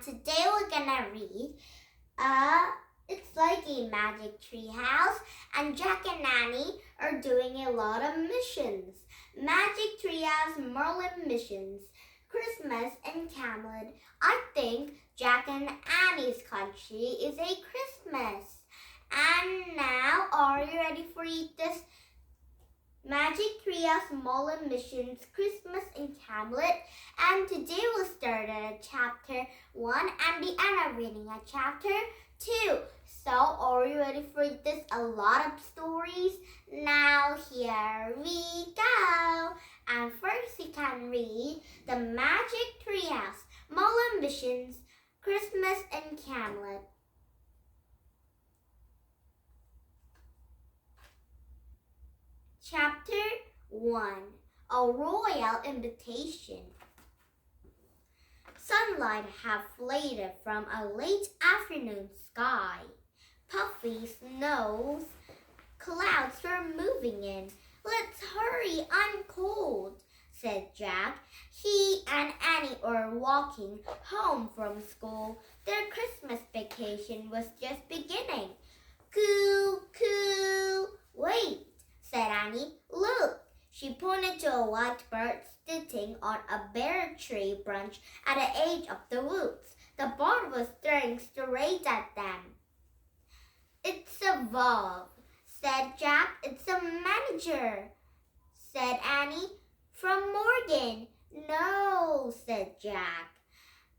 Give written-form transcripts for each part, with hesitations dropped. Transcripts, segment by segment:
today we're gonna read it's like a magic tree house, and Jack and Annie are doing a lot of missions. Magic Treehouse Merlin missions. Christmas in Camelot. I think Jack and Annie's country is a Christmas. And now, are you ready for this? Magic Treehouse Merlin missions Christmas in Camelot. And today we'll start at chapter 1 and the end of reading at chapter 2. So, are you ready for this? A lot of stories. Now, here we go. And first, you can read the Magic Treehouse Merlin missions Christmas in Camelot. Chapter 1. A Royal Invitation. Sunlight had faded from a late afternoon sky. Puffy snows clouds were moving in. "Let's hurry, I'm cold," said Jack. He and Annie were walking home from school. Their Christmas vacation was just beginning. "Coo, coo." "Wait," said Annie. "Look." She pointed to a white bird sitting on a bare tree branch at the edge of the woods. The bird was staring straight at them. "It's a wolf," said Jack. "It's a manager," said Annie. "From Morgan." "No," said Jack,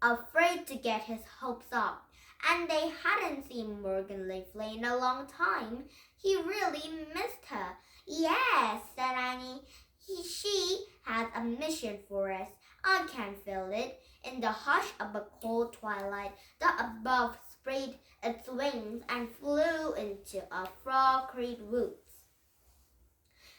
afraid to get his hopes up. And they hadn't seen Morgan lately in a long time. He really missed her. "Yes," said Annie. She has a mission for us. I can feel it." In the hush of a cold twilight, the above spread its wings and flew into a frost-creed woods.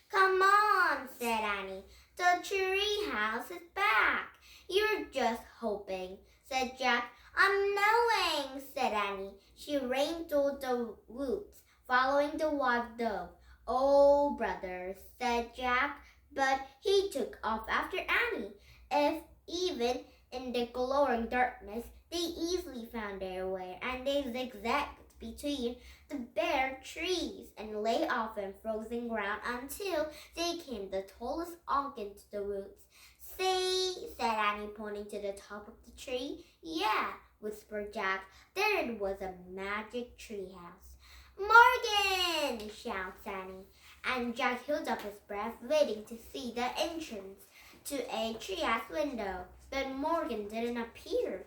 "Come on," said Annie. "The tree house is back." "You're just hoping," said Jack. "I'm knowing," said Annie. She ran through the woods, following the white dove. "Oh, brother," said Jack, but he took off after Annie. If even in the glowing darkness, they easily found their way, and they zigzagged between the bare trees and lay off on frozen ground until they came the tallest oak into the woods. "See," said Annie, pointing to the top of the tree. "Yeah," whispered Jack. There it was, a magic treehouse. "Morgan!" shouts Annie, and Jack held up his breath, waiting to see the entrance to a treehouse window. But Morgan didn't appear.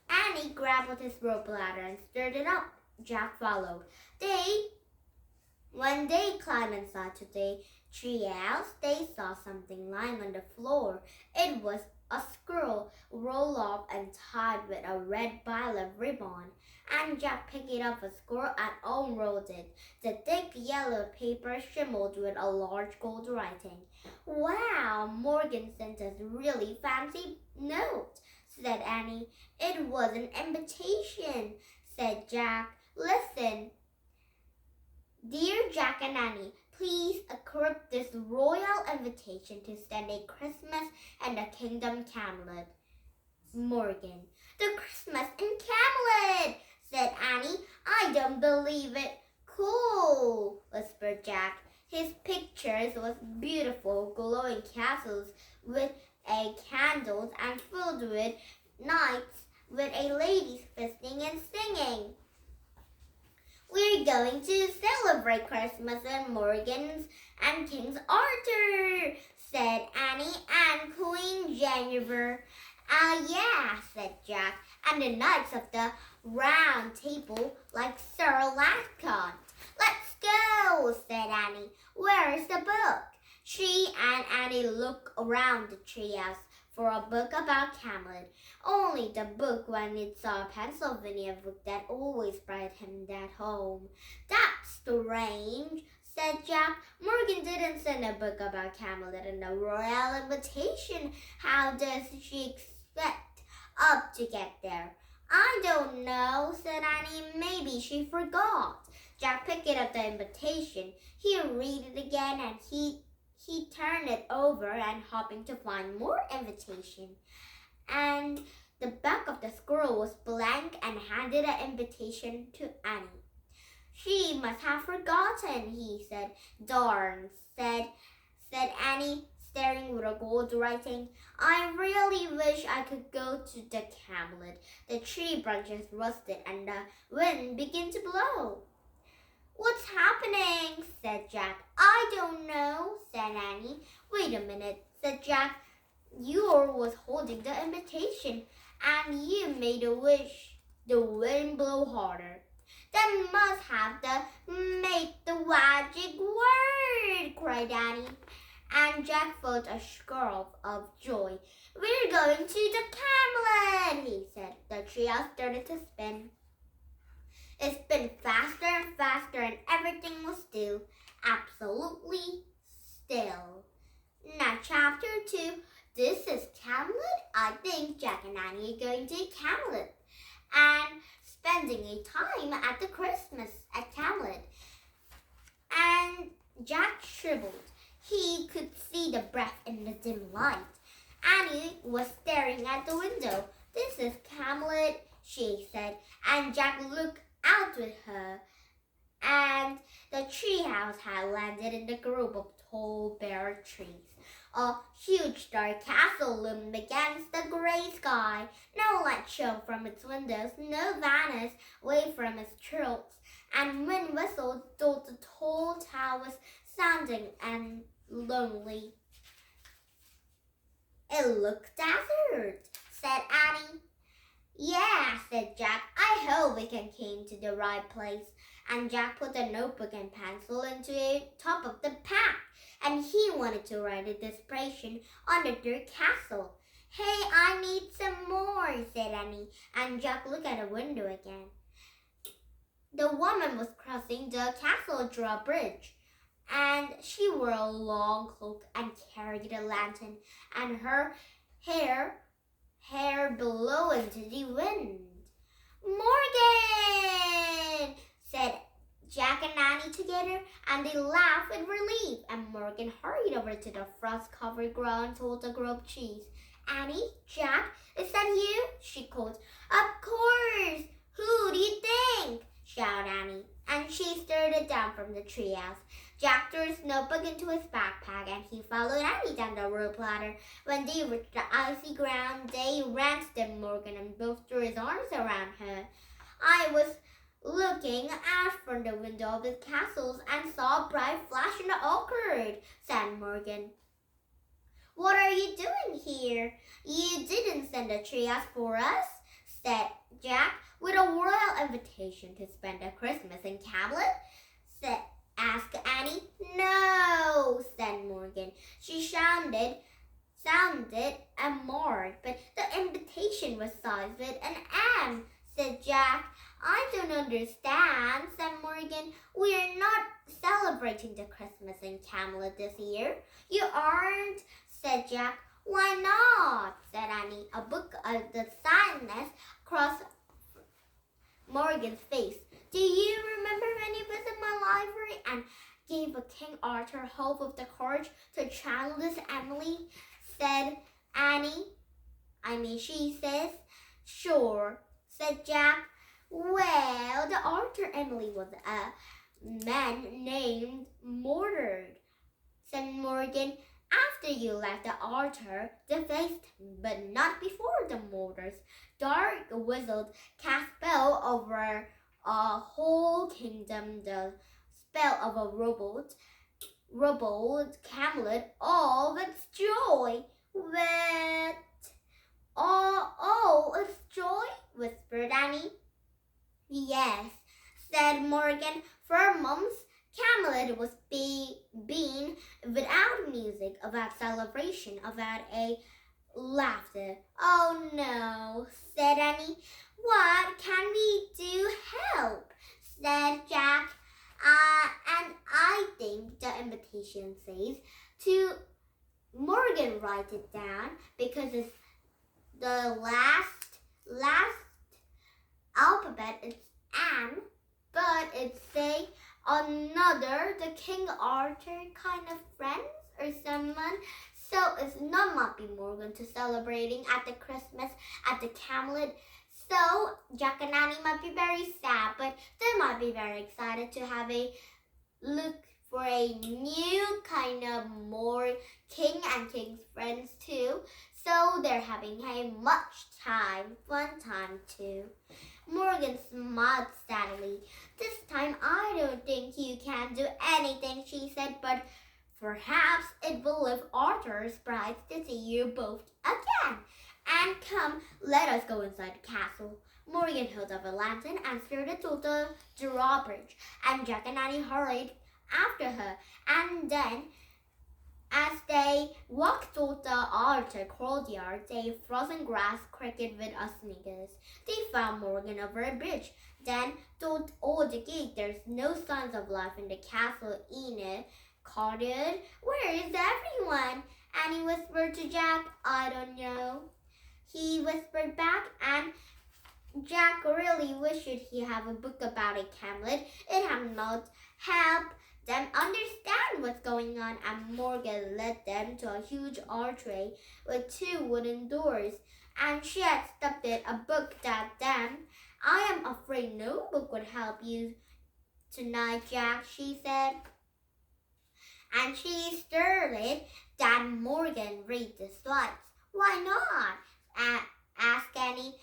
Annie grabbed his rope ladder and stirred it up. Jack followed. When they climbed inside to the treehouse, they saw something lying on the floor. It was a squirrel rolled up and tied with a red violet ribbon. And Jack picked it up a squirrel and unrolled it. The thick yellow paper shimmered with a large gold writing. "Wow, Morgan sent us a really fancy note," said Annie. "It was an invitation," said Jack. "Listen. Dear Jack and Annie, please accept this royal invitation to spend a Christmas in the Kingdom Camelot. Morgan." "The Christmas in Camelot," said Annie. "I don't believe it." "Cool," whispered Jack. His pictures was beautiful, glowing castles with candles and filled with knights with ladies feasting and singing. "We're going to celebrate Christmas in Morgan's and King Arthur," said Annie, "and Queen Jennifer." Yeah," said Jack, "and the knights of the Round Table like Sir Lancelot." "Let's go," said Annie. "Where's the book?" She and Annie looked around the treehouse for a book about Camelot. Only the book when it saw a Pennsylvania book that always brought him that home. "That's strange," said Jack. "Morgan didn't send a book about Camelot in the royal invitation. How does she expect us to get there?" "I don't know," said Annie. "Maybe she forgot." Jack picked up the invitation. He read it again, and he turned it over and hoping to find more invitation. And The back of the scroll was blank and handed an invitation to Annie. She must have forgotten, he said. Darn, said Annie, staring with the gold writing. I really wish I could go to the Camelot. The tree branches rusted and the wind began to blow. What's happening? Said Jack. I don't know, said Annie. Wait a minute, said Jack. You was holding the invitation and you made a wish. The wind blew harder. That must have made the magic word, cried Annie. And Jack felt a scurry of joy. We're going to the Camelot, he said. The treehouse started to spin. It spun faster and faster and everything was still. Absolutely still. Now chapter 2. This is Camelot. I think Jack and Annie are going to Camelot and spending a time at the Christmas at Camelot. And Jack shriveled. He could see the breath in the dim light. Annie was staring at the window. This is Camelot, she said, and Jack looked out with her. And the treehouse had landed in the grove of tall, bare trees. A huge dark castle loomed against the gray sky. No light shone from its windows, no banners waved from its turrets, and wind whistled though the tall towers sounding and lonely. It looked desert, said Annie. Yeah, said Jack. I hope we came to the right place. And Jack put a notebook and pencil into the top of the pack, and he wanted to write a description on the dirt castle. Hey, I need some more, said Annie, and Jack looked at the window again. The woman was crossing the castle drawbridge, and she wore a long cloak and carried a lantern, and her hair blew into the wind. Morgan! Said Jack and Annie together, and they laughed with relief, and Morgan hurried over to the frost-covered ground and told the grove trees. Annie, Jack, is that you? She called. Of course! Who do you think? Shouted Annie, and she started down from the treehouse. Jack threw his notebook into his backpack, and he followed Annie down the rope ladder. When they reached the icy ground, they ran to Morgan and both threw his arms around her. I was looking out from the window of the castles and saw a bright flash in the orchard, said Morgan. What are you doing here? You didn't send a treehouse for us, said Jack, with a royal invitation to spend a Christmas in Camelot, asked Annie. No, said Morgan. She sounded amored, but the invitation was sized with an M, said Jack. I don't understand, said Morgan. We are not celebrating the Christmas in Camelot this year. You aren't, said Jack. Why not, said Annie. A book of the sadness crossed Morgan's face. Do you remember when you visited my library and gave a King Arthur hope of the courage to childless Emily? Said Annie. She says. Sure, said Jack. Well, the Arthur Emily was a man named Mordred, said Morgan. After you left the Arthur, they faced him, but not before the Morders. Dark wizard cast spell over a whole kingdom, the spell of a rubbled Camelot, all with joy. It's joy, whispered Annie. Yes, said Morgan. For months, Camelot was being without music, without celebration, without a laughter. Oh no, said Annie. What can we do? Help, said Jack. And I think the invitation says to Morgan, write it down because it's the last alphabet. It's M, but it's say another, the King Arthur kind of friends or someone So it's not might be Morgan to celebrating at the Christmas at the Camelot. So Jack and Annie might be very sad, but they might be very excited to have a look for a new kind of more king and king's friends too. So they're having a fun time too. Morgan smiled sadly. This time I don't think you can do anything, she said, but perhaps it will lift Arthur's pride to see you both again. And come, let us go inside the castle. Morgan held up a lantern and skirted to the drawbridge, and Jack and Annie hurried after her. And then, as they walked through the Arthur courtyard, the frozen grass crackled with sneakers. They found Morgan over a bridge. Then, through all the gate, there's no signs of life in the castle. Enid called, "Where is everyone?" Annie whispered to Jack, "I don't know." He whispered back, and Jack really wished he had a book about a Camelot. It had not helped them understand what's going on, and Morgan led them to a huge archway with 2 wooden doors, and she had stuffed it a book at them. "I am afraid no book would help you tonight, Jack," she said. And she started that Morgan read the slides. "Why not?" asked Annie.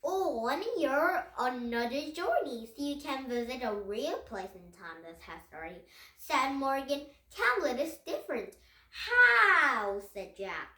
"On your another journey, so you can visit a real place in time this history," said Morgan. "Camelot is different." "How?" said Jack.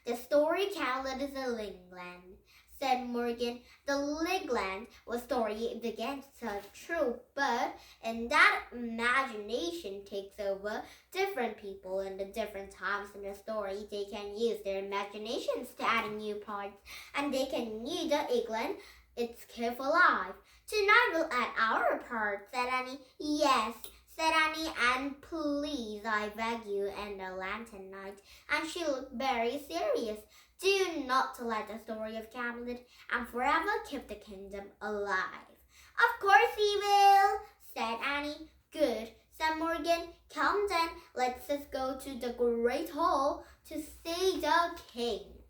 "The story Camelot is a Lingland," said Morgan. "The Lingland was story begins so true, but in that imagination takes over different people in the different times in the story. They can use their imaginations to add new parts, and they can use the England it's kept alive. Tonight we'll add our part," said Annie. "Yes," said Annie, "and please, I beg you, and the lantern night." And she looked very serious. "Do not let the story of Camelot and forever keep the kingdom alive." "Of course we will," said Annie. "Good," said Morgan. "Come then, let's just go to the great hall to see the king."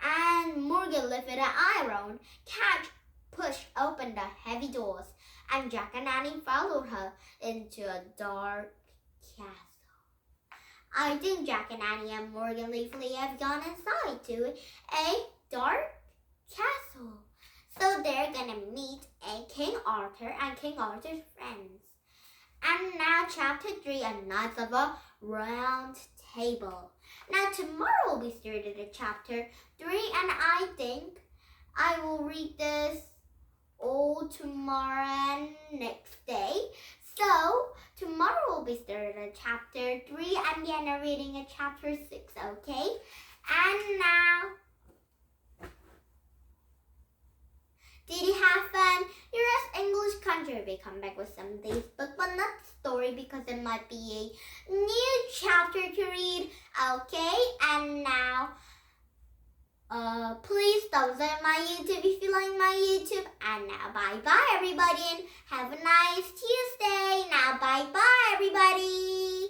And Morgan lifted an iron catch, pushed open the heavy doors, and Jack and Annie followed her into a dark castle. I think Jack and Annie and Morgan Leafly have gone inside to a dark castle. So they're gonna meet a King Arthur and King Arthur's friends. And now chapter 3, A Knights of a Round Table. Now tomorrow we'll be starting at chapter 3, and I think I will read this all tomorrow and next day. So tomorrow we'll be starting at chapter 3 and then reading at chapter 6, okay? And now, did you have fun? Your English country will come back with some of these books, but not story because it might be a new chapter to read. Okay, and now please thumbs up my YouTube if you like my YouTube. And now bye-bye everybody, and have a nice Tuesday. Now bye-bye everybody.